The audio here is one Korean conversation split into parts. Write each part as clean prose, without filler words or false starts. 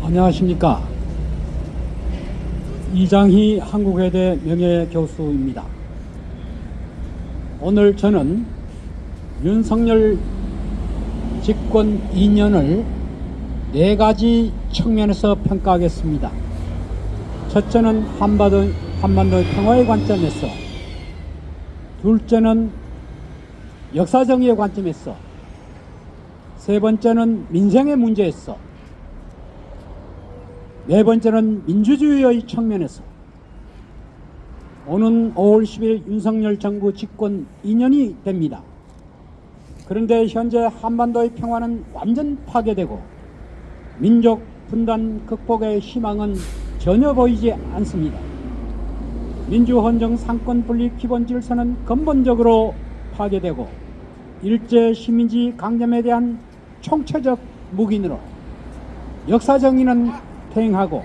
안녕하십니까. 이장희 한국외대 명예교수입니다. 오늘 저는 윤석열 집권 2년을 4가지 측면에서 평가하겠습니다. 첫째는 한반도의 평화의 관점에서, 둘째는 역사정의의 관점에서, 세 번째는 민생의 문제에서, 네 번째는 민주주의의 측면에서. 오는 5월 10일 윤석열 정부 집권 2년이 됩니다. 그런데 현재 한반도의 평화는 완전 파괴되고 민족 분단 극복의 희망은 전혀 보이지 않습니다. 민주헌정 상권 분립 기본 질서는 근본적으로 파괴되고 일제 식민지 강점에 대한 총체적 묵인으로 역사정의는 퇴행하고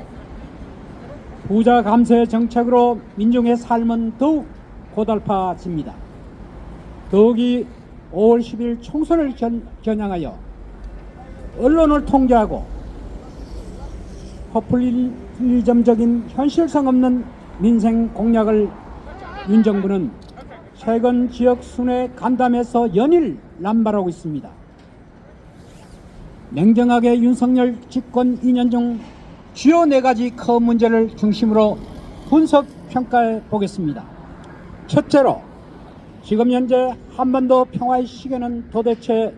부자 감세 정책으로 민중의 삶은 더욱 고달파집니다. 더욱이 5월 10일 총선을 겨냥하여 언론을 통제하고 포퓰리즘적인 현실성 없는 민생 공약을 윤 정부는 최근 지역 순회 간담회에서 연일 남발하고 있습니다. 냉정하게 윤석열 집권 2년 중 주요 4가지 큰 문제를 중심으로 분석 평가해 보겠습니다. 첫째로, 지금 현재 한반도 평화의 시계는 도대체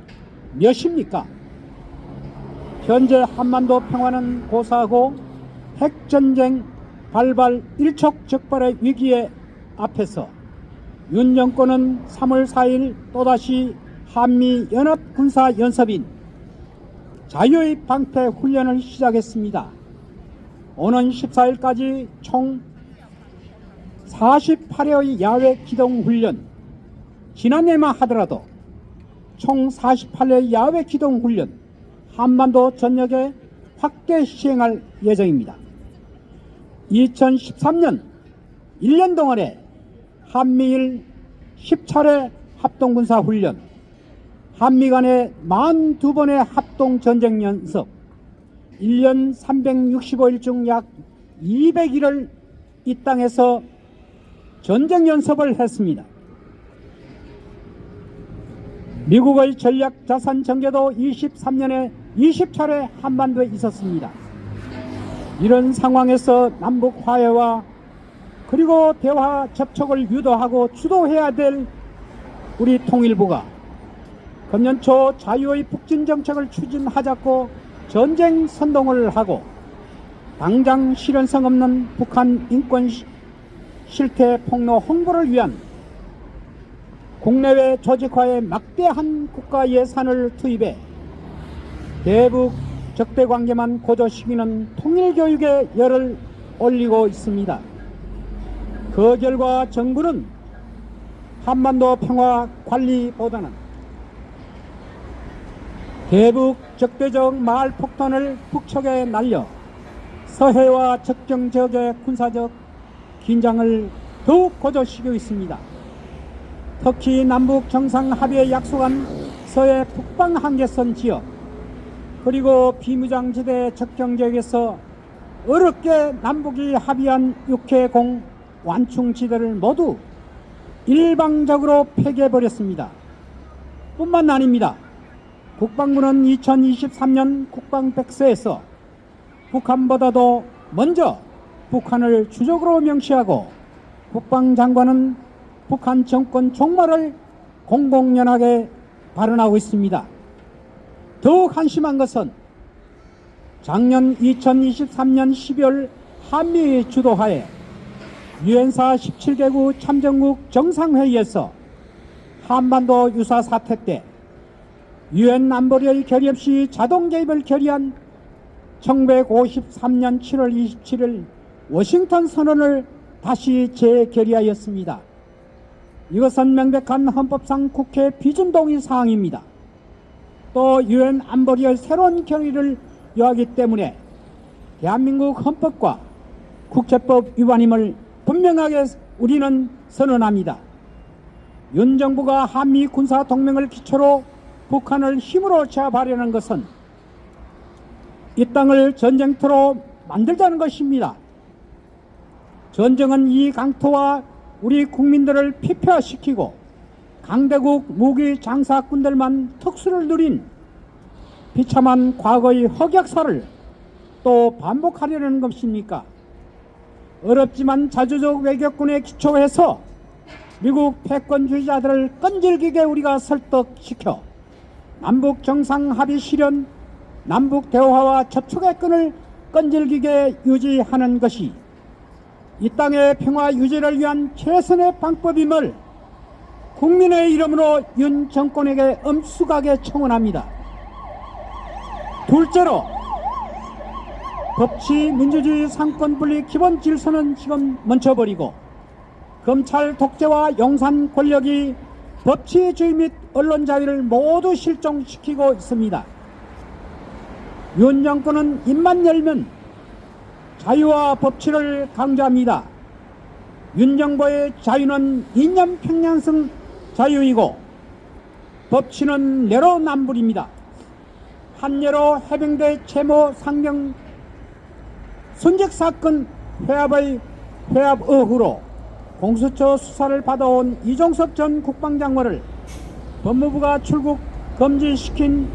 몇입니까? 현재 한반도 평화는 고사하고 핵전쟁 발발 일촉즉발의 위기의 앞에서 윤 정권은 3월 4일 또다시 한미연합군사연습인 자유의 방패 훈련을 시작했습니다. 오는 14일까지 총 48회의 야외 기동 훈련, 지난해만 하더라도 총 48회의 야외 기동 훈련, 한반도 전역에 확대 시행할 예정입니다. 2013년 1년 동안에 한미일 10차례 합동군사 훈련, 한미 간의 42번의 합동전쟁연습, 1년 365일 중 약 200일을 이 땅에서 전쟁연습을 했습니다. 미국의 전략자산 전개도 23년에 20차례 한반도에 있었습니다. 이런 상황에서 남북 화해와 그리고 대화 접촉을 유도하고 주도해야 될 우리 통일부가 금년 초 자유의 북진 정책을 추진하자고 전쟁 선동을 하고 당장 실현성 없는 북한 인권 실태 폭로 홍보를 위한 국내외 조직화에 막대한 국가 예산을 투입해 대북 적대 관계만 고조시키는 통일교육에 열을 올리고 있습니다. 그 결과 정부는 한반도 평화 관리보다는 대북 적대적 말 폭탄을 북측에 날려 서해와 접경 지역의 군사적 긴장을 더욱 고조시키고 있습니다. 특히 남북 정상합의에 약속한 서해 북방 한계선 지역 그리고 비무장지대 접경 지역에서 어렵게 남북이 합의한 육해공 완충지대를 모두 일방적으로 폐기해버렸습니다. 뿐만 아닙니다. 국방부는 2023년 국방백서에서 북한보다도 먼저 북한을 주적으로 명시하고 국방장관은 북한 정권 종말을 공공연하게 발언하고 있습니다. 더욱 한심한 것은 작년 2023년 12월 한미 주도하에 유엔사 17개국 참전국 정상회의에서 한반도 유사 사태 때 유엔 안보리의 결의 없이 자동 개입을 결의한 1953년 7월 27일 워싱턴 선언을 다시 재결의하였습니다. 이것은 명백한 헌법상 국회 비준동의 사항입니다. 또 유엔 안보리의 새로운 결의를 요하기 때문에 대한민국 헌법과 국제법 위반임을 분명하게 우리는 선언합니다. 윤 정부가 한미 군사 동맹을 기초로 북한을 힘으로 제압하려는 것은 이 땅을 전쟁터로 만들자는 것입니다. 전쟁은 이 강토와 우리 국민들을 피폐화시키고 강대국 무기 장사꾼들만 특수를 누린 비참한 과거의 흑역사를 또 반복하려는 것입니까? 어렵지만 자주적 외교권에 기초해서 미국 패권주의자들을 끈질기게 우리가 설득시켜 남북 정상합의 실현, 남북 대화와 접촉의 끈을 끈질기게 유지하는 것이 이 땅의 평화 유지를 위한 최선의 방법임을 국민의 이름으로 윤 정권에게 엄숙하게 청원합니다. 둘째로 법치 민주주의 상권 분리 기본 질서는 지금 멈춰버리고 검찰 독재와 용산 권력이 법치주의 및 언론 자유를 모두 실종시키고 있습니다. 윤 정권은 입만 열면 자유와 법치를 강조합니다. 윤 정부의 자유는 이념 평양성 자유이고 법치는 내로남불입니다. 한여로 해병대 채모 상병 순직 사건 회합 의후로 공수처 수사를 받아온 이종석 전 국방장관을 법무부가 출국 금지시킨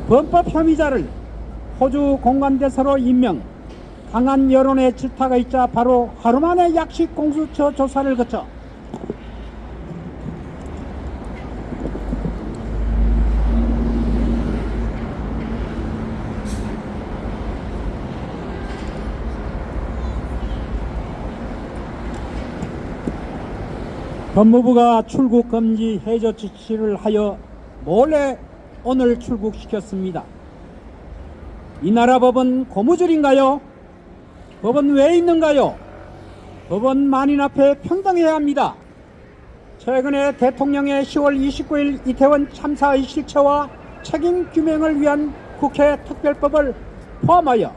범법 혐의자를 호주 공관대사로 임명, 강한 여론의 질타가 있자 바로 하루 만에 약식 공수처 조사를 거쳐 법무부가 출국 금지 해저 지시를 하여 몰래 오늘 출국시켰습니다. 이 나라 법은 고무줄인가요? 법은 왜 있는가요? 법은 만인 앞에 평등해야 합니다. 최근에 대통령의 10월 29일 이태원 참사의 실체와 책임 규명을 위한 국회 특별법을 포함하여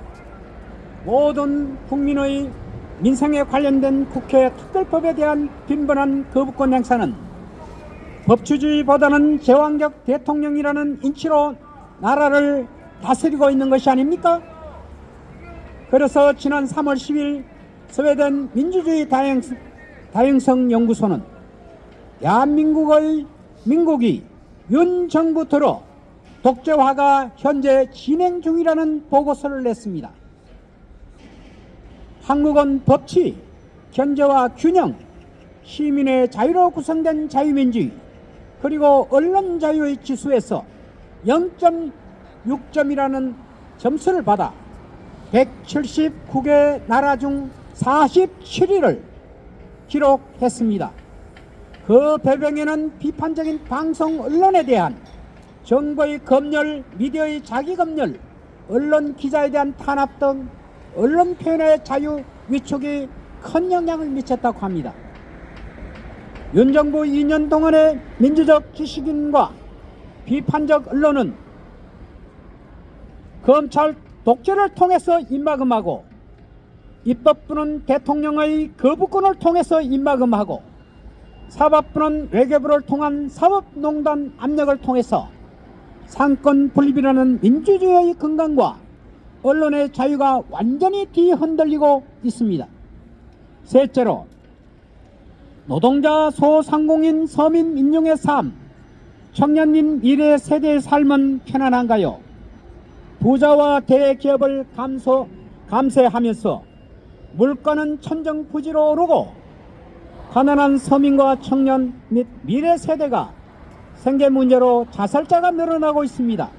모든 국민의 민생에 관련된 국회 특별법에 대한 빈번한 거부권 행사는 법치주의보다는 제왕적 대통령이라는 인치로 나라를 다스리고 있는 것이 아닙니까? 그래서 지난 3월 10일 스웨덴 민주주의 다양성 연구소는 민국이 윤 정부 들어 독재화가 현재 진행 중이라는 보고서를 냈습니다. 한국은 법치, 견제와 균형, 시민의 자유로 구성된 자유민주주의, 그리고 언론 자유의 지수에서 0.6점이라는 점수를 받아 179개 나라 중 47위를 기록했습니다. 그 배경에는 비판적인 방송 언론에 대한 정부의 검열, 미디어의 자기검열, 언론 기자에 대한 탄압 등 언론 표현의 자유 위축이 큰 영향을 미쳤다고 합니다. 윤 정부 2년 동안의 민주적 지식인과 비판적 언론은 검찰 독재를 통해서 입막음하고 입법부는 대통령의 거부권을 통해서 입막음하고 사법부는 외교부를 통한 사법농단 압력을 통해서 상권 분립이라는 민주주의의 건강과 언론의 자유가 완전히 뒤흔들리고 있습니다. 셋째로 노동자 소상공인 서민 민중의 삶, 청년인 미래 세대의 삶은 편안한가요? 부자와 대기업을 감세하면서 물가는 천정부지로 오르고 가난한 서민과 청년 및 미래 세대가 생계 문제로 자살자가 늘어나고 있습니다.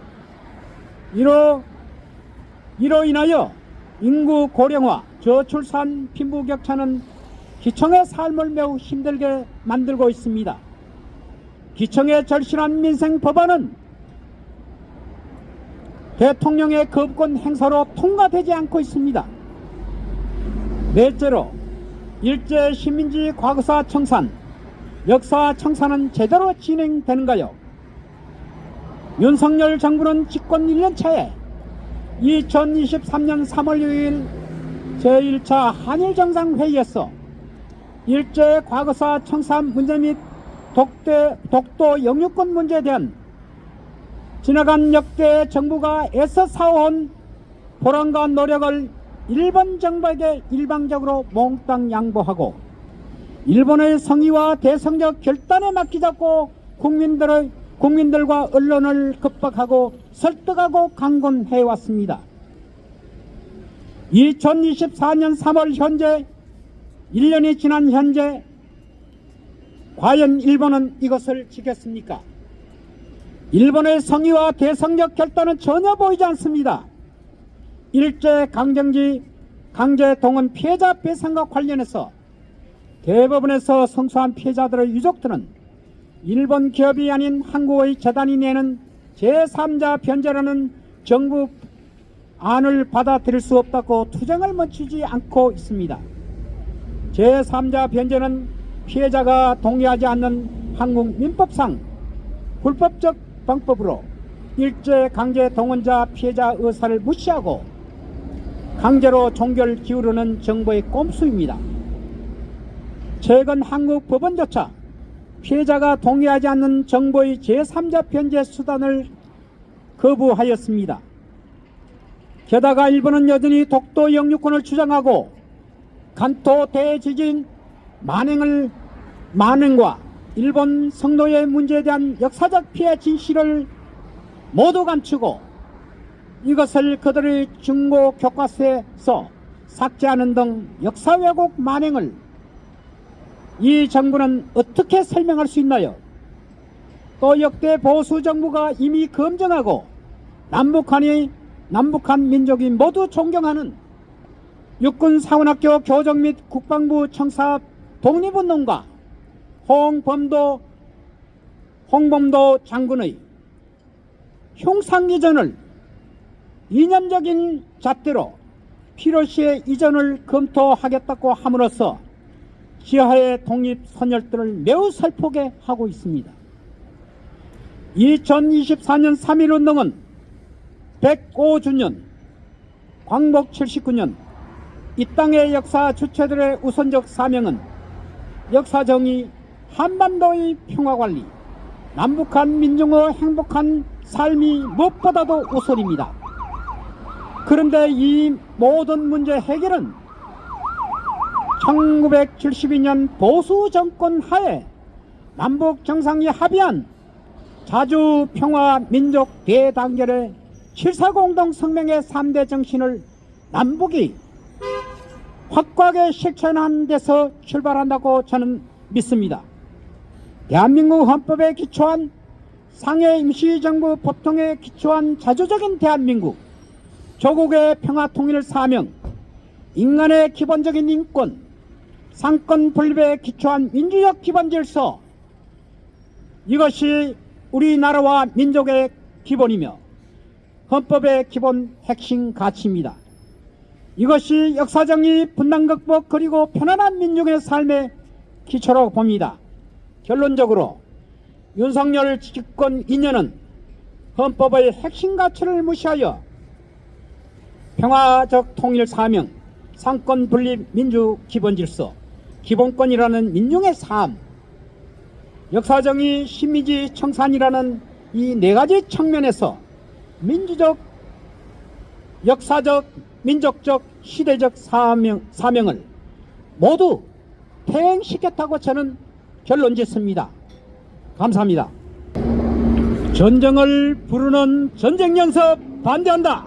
이로 인하여 인구 고령화, 저출산, 빈부격차는 기청의 삶을 매우 힘들게 만들고 있습니다. 기청에 절실한 민생 법안은 대통령의 거부권 행사로 통과되지 않고 있습니다. 넷째로 일제 식민지 과거사 청산, 역사 청산은 제대로 진행되는가요? 윤석열 정부는 집권 1년 차에 2023년 3월 6일 제1차 한일정상회의에서 일제 과거사 청산 문제 및 독도 영유권 문제에 대한 지나간 역대 정부가 애써 사온 보람과 노력을 일본 정부에게 일방적으로 몽땅 양보하고 일본의 성의와 대성적 결단에 맡기자고 국민들과 언론을 급박하고 설득하고 강권해왔습니다. 2024년 3월 현재 1년이 지난 현재 과연 일본은 이것을 지켰습니까? 일본의 성의와 대성적 결단은 전혀 보이지 않습니다. 일제강점기 강제동원 피해자 배상과 관련해서 대법원에서 성소한 피해자들의 유족들은 일본 기업이 아닌 한국의 재단이 내는 제3자 변제라는 정부 안을 받아들일 수 없다고 투쟁을 멈추지 않고 있습니다. 제3자 변제는 피해자가 동의하지 않는 한국 민법상 불법적 방법으로 일제 강제 동원자 피해자 의사를 무시하고 강제로 종결 기울이는 정부의 꼼수입니다. 최근 한국 법원조차 피해자가 동의하지 않는 정부의 제3자 변제 수단을 거부하였습니다. 게다가 일본은 여전히 독도 영유권을 주장하고 간토 대지진 만행과 일본 성노예 문제에 대한 역사적 피해 진실을 모두 감추고 이것을 그들의 중고 교과서에서 삭제하는 등 역사 왜곡 만행을 이 정부는 어떻게 설명할 수 있나요? 또 역대 보수 정부가 이미 검증하고 남북한 민족이 모두 존경하는 육군 사관학교 교정 및 국방부 청사 독립운동가 홍범도 장군의 흉상이전을 이념적인 잣대로 필요시에 이전을 검토하겠다고 함으로써 지하의 독립 선열들을 매우 슬프게 하고 있습니다. 2024년 3.1운동은 105주년, 광복 79년, 이 땅의 역사 주체들의 우선적 사명은 역사정의, 한반도의 평화관리, 남북한 민중의 행복한 삶이 무엇보다도 우선입니다. 그런데 이 모든 문제 해결은 1972년 보수 정권 하에 남북 정상이 합의한 자주평화민족 대단결의 7.4공동 성명의 3대 정신을 남북이 확고하게 실천한 데서 출발한다고 저는 믿습니다. 대한민국 헌법에 기초한 상해 임시정부 법통에 기초한 자주적인 대한민국, 조국의 평화통일 사명, 인간의 기본적인 인권, 상권 분립에 기초한 민주적 기본질서, 이것이 우리나라와 민족의 기본이며 헌법의 기본 핵심 가치입니다. 이것이 역사정의, 분단극복, 그리고 편안한 민중의 삶의 기초라고 봅니다. 결론적으로 윤석열 집권 2년은 헌법의 핵심 가치를 무시하여 평화적 통일 사명, 상권 분립 민주 기본질서, 기본권이라는 민중의 삶, 역사정의, 신민지 청산이라는 이 네 가지 측면에서 민주적, 역사적, 민족적, 시대적 사명을 모두 퇴행시켰다고 저는 결론 짓습니다. 감사합니다. 전쟁을 부르는 전쟁 연습 반대한다.